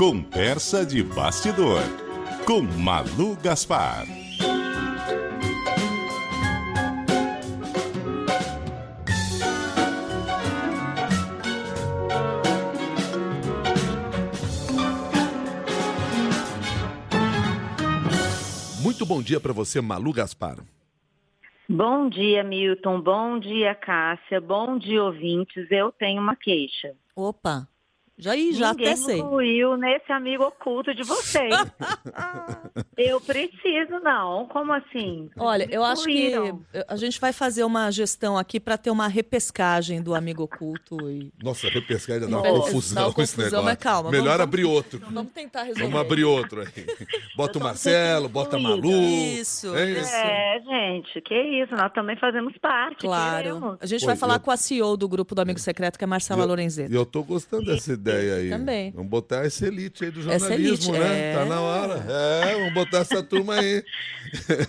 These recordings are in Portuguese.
Conversa de Bastidor, com Malu Gaspar. Muito bom dia para você, Malu Gaspar. Bom dia, Milton. Bom dia, Cássia. Bom dia, ouvintes. Eu tenho uma queixa. Opa, já Ninguém até sei. incluiu nesse amigo oculto de vocês. Eu preciso, não. Como assim? Olha, eu acho que Incluíram. a gente vai fazer uma gestão aqui para ter uma repescagem do amigo oculto. Nossa, repescagem dá uma Dá uma confusão esse confusão, negócio. mas calma, Melhor vamos- abrir outro. Vamos tentar resolver. Vamos abrir outro aí. Bota o Marcelo, bota a Malu. Isso, hein? isso. Gente, que isso. Nós também fazemos parte. Claro. Queremos. A gente Pô, vai falar eu- com a CEO do grupo do Amigo Secreto, que é Marcela E Lorenzetti. eu tô gostando dessa ideia aí. Também. Vamos botar essa elite aí do Essa jornalismo, elite, né? Tá na hora. Vamos botar essa turma aí.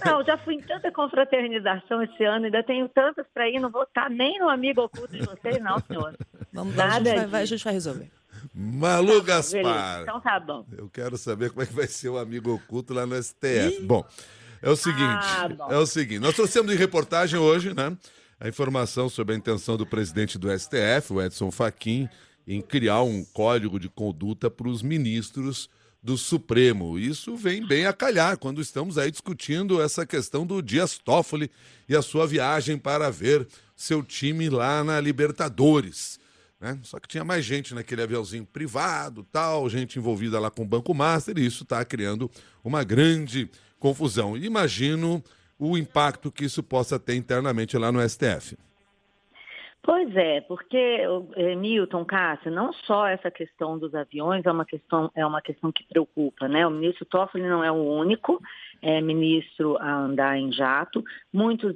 Não, já fui em tanta confraternização esse ano, ainda tenho tantas para ir, não vou estar nem no amigo oculto de vocês, não, senhor. Vamos, Nada a disso. gente vai resolver. Malu Beleza, Gaspar. então tá bom. Eu quero saber como é que vai ser o amigo oculto lá no STF. Bom, é o seguinte, nós trouxemos em reportagem hoje, né, a informação sobre a intenção do presidente do STF, o Edson Fachin, em criar um código de conduta para os ministros do Supremo. Isso vem bem a calhar quando estamos aí discutindo essa questão do Dias Toffoli e a sua viagem para ver seu time lá na Libertadores, né? Só que tinha mais gente naquele aviãozinho privado, tal, gente envolvida lá com o Banco Master, e isso está criando uma grande confusão. Imagino o impacto que isso possa ter internamente lá no STF. Pois é, porque, Milton, Cássia, não só essa questão dos aviões é uma questão que preocupa, né? O ministro Toffoli não é o único ministro a andar em jato, muitos.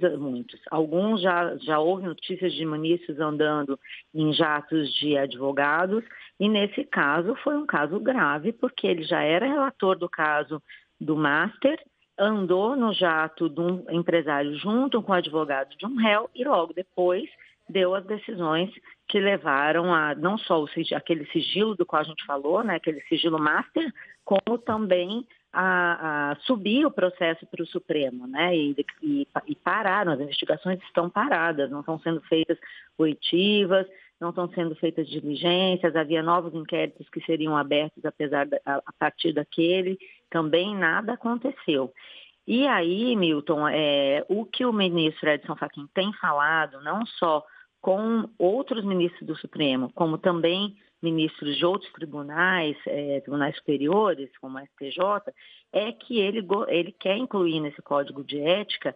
Alguns já houve notícias de ministros andando em jatos de advogados, e nesse caso foi um caso grave, porque ele já era relator do caso do Master, andou no jato de um empresário junto com o advogado de um réu, e logo depois deu as decisões que levaram a não só aquele sigilo do qual a gente falou, né, aquele sigilo master, como também a subir o processo para o Supremo, né, e pararam, as investigações estão paradas, não estão sendo feitas oitivas, não estão sendo feitas diligências, havia novos inquéritos que seriam abertos a partir daquele, também nada aconteceu. E aí, Milton, o que o ministro Edson Fachin tem falado, não só com outros ministros do Supremo, como também ministros de outros tribunais, tribunais superiores, como o STJ, é que ele quer incluir nesse código de ética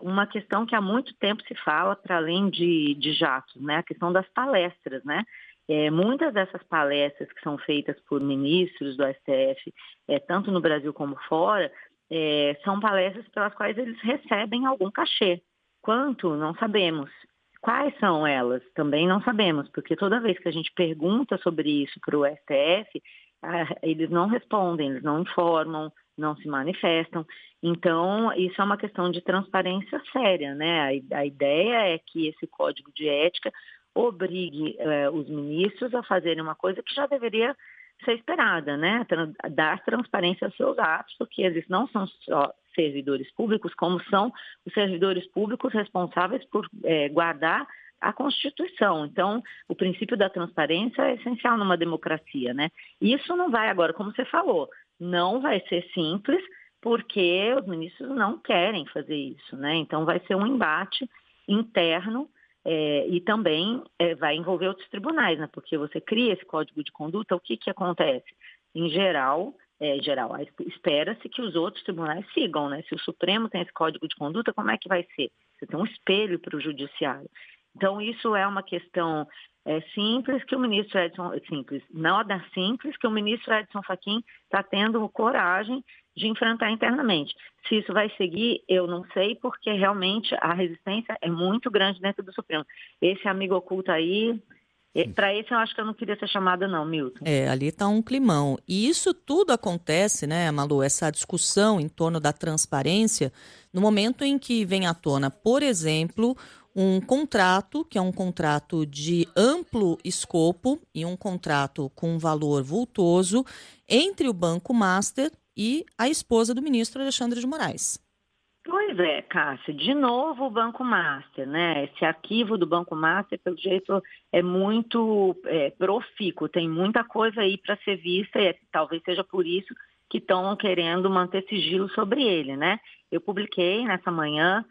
uma questão que há muito tempo se fala, para além de jatos, né? A questão das palestras, né? Muitas dessas palestras que são feitas por ministros do STF, tanto no Brasil como fora, são palestras pelas quais eles recebem algum cachê. Quanto? Não sabemos. Quais são elas? Também não sabemos, porque toda vez que a gente pergunta sobre isso para o STF, eles não respondem, eles não informam, não se manifestam. Então, isso é uma questão de transparência séria, né? A ideia é que esse código de ética obrigue os ministros a fazerem uma coisa que já deveria ser esperada, né? Dar transparência aos seus atos, porque eles não são só servidores públicos, como são os servidores públicos responsáveis por guardar a Constituição. Então, o princípio da transparência é essencial numa democracia, né? Isso não vai agora, como você falou, não vai ser simples, porque os ministros não querem fazer isso, né? Então, vai ser um embate interno e também vai envolver outros tribunais, né? Porque você cria esse código de conduta, o que acontece? Em geral, espera-se que os outros tribunais sigam, né? Se o Supremo tem esse código de conduta, como é que vai ser? Você tem um espelho para o judiciário. Então, isso é uma questão simples que o ministro Edson... Nada simples que o ministro Edson Fachin está tendo coragem de enfrentar internamente. Se isso vai seguir, eu não sei, porque realmente a resistência é muito grande dentro do Supremo. Esse amigo oculto aí... Para esse eu acho que eu não queria ser chamada não, Milton. Ali está um climão. E isso tudo acontece, né, Malu, essa discussão em torno da transparência, no momento em que vem à tona, por exemplo, um contrato, que é um contrato de amplo escopo e um contrato com valor vultoso entre o Banco Master e a esposa do ministro Alexandre de Moraes. Pois é, Cássia, de novo o Banco Master, né? Esse arquivo do Banco Master, pelo jeito, é muito profícuo, tem muita coisa aí para ser vista e talvez seja por isso que estão querendo manter sigilo sobre ele, né? Eu publiquei nessa manhã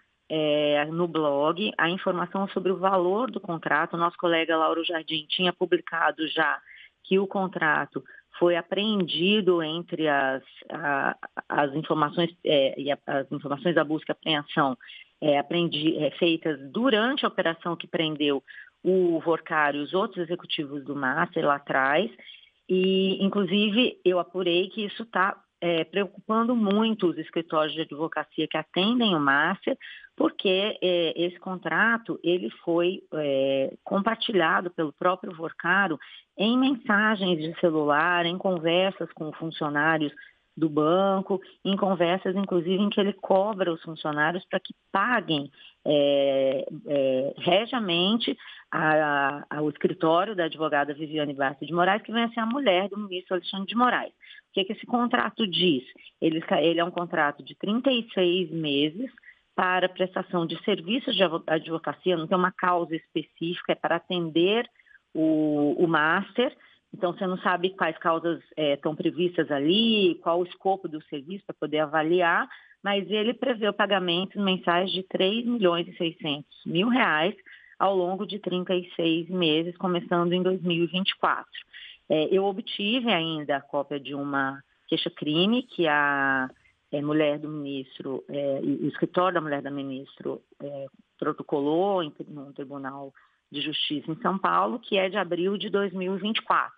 no blog a informação sobre o valor do contrato. O nosso colega Lauro Jardim tinha publicado já que o contrato foi apreendido entre as informações as informações da busca e apreensão feitas durante a operação que prendeu o Worcário e os outros executivos do Master lá atrás. E, inclusive, eu apurei que isso está preocupando muito os escritórios de advocacia que atendem o Master, porque esse contrato ele foi compartilhado pelo próprio Worcário em mensagens de celular, em conversas com funcionários do banco, em conversas, inclusive, em que ele cobra os funcionários para que paguem regiamente ao escritório da advogada Viviane Bastos de Moraes, que vem a ser a mulher do ministro Alexandre de Moraes. O que esse contrato diz? Ele é um contrato de 36 meses para prestação de serviços de advocacia, não tem uma causa específica, é para atender o Master. Então, você não sabe quais causas estão previstas ali, qual o escopo do serviço para poder avaliar, mas ele prevê o pagamento mensais de R$ 3.600.000 ao longo de 36 meses, começando em 2024. Eu obtive ainda a cópia de uma queixa-crime que a mulher do ministro, o escritório da mulher da ministro protocolou no Tribunal de Justiça em São Paulo, que é de abril de 2024.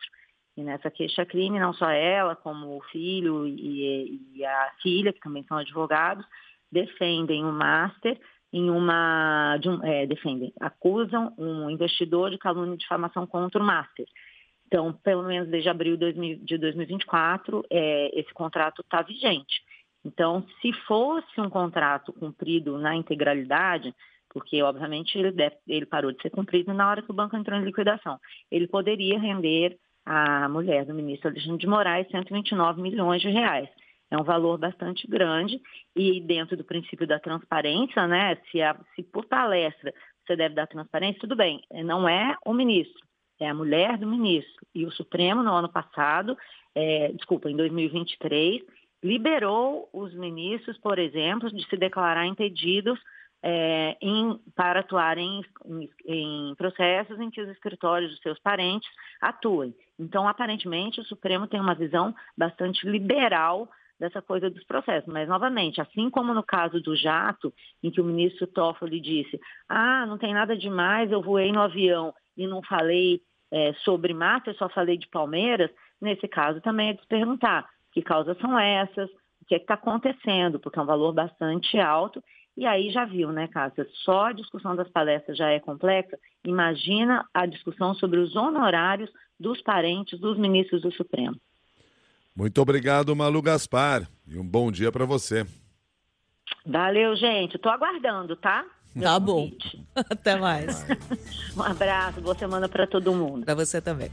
E nessa queixa-crime, não só ela, como o filho e a filha, que também são advogados, defendem o Master acusam um investidor de calúnia e difamação contra o Master. Então, pelo menos desde abril de 2024, esse contrato está vigente. Então, se fosse um contrato cumprido na integralidade, porque, obviamente, ele parou de ser cumprido na hora que o banco entrou em liquidação, ele poderia render à mulher do ministro Alexandre de Moraes R$ 129 milhões. É um valor bastante grande e dentro do princípio da transparência, né? Se por palestra você deve dar transparência, tudo bem, não é o ministro, é a mulher do ministro. E o Supremo, no ano passado, em 2023, liberou os ministros, por exemplo, de se declarar impedidos para atuarem em processos em que os escritórios dos seus parentes atuem. Então, aparentemente, o Supremo tem uma visão bastante liberal dessa coisa dos processos. Mas, novamente, assim como no caso do jato, em que o ministro Toffoli disse: não tem nada demais, eu voei no avião e não falei sobre Master, só falei de Palmeiras, nesse caso também é de se perguntar que causas são essas, o que está acontecendo, porque é um valor bastante alto. E aí já viu, né, Cássia? Só a discussão das palestras já é complexa. Imagina a discussão sobre os honorários dos parentes dos ministros do Supremo. Muito obrigado, Malu Gaspar. E um bom dia para você. Valeu, gente. Estou aguardando, tá? Tá bom. Até mais. Um abraço, boa semana para todo mundo. Para você também.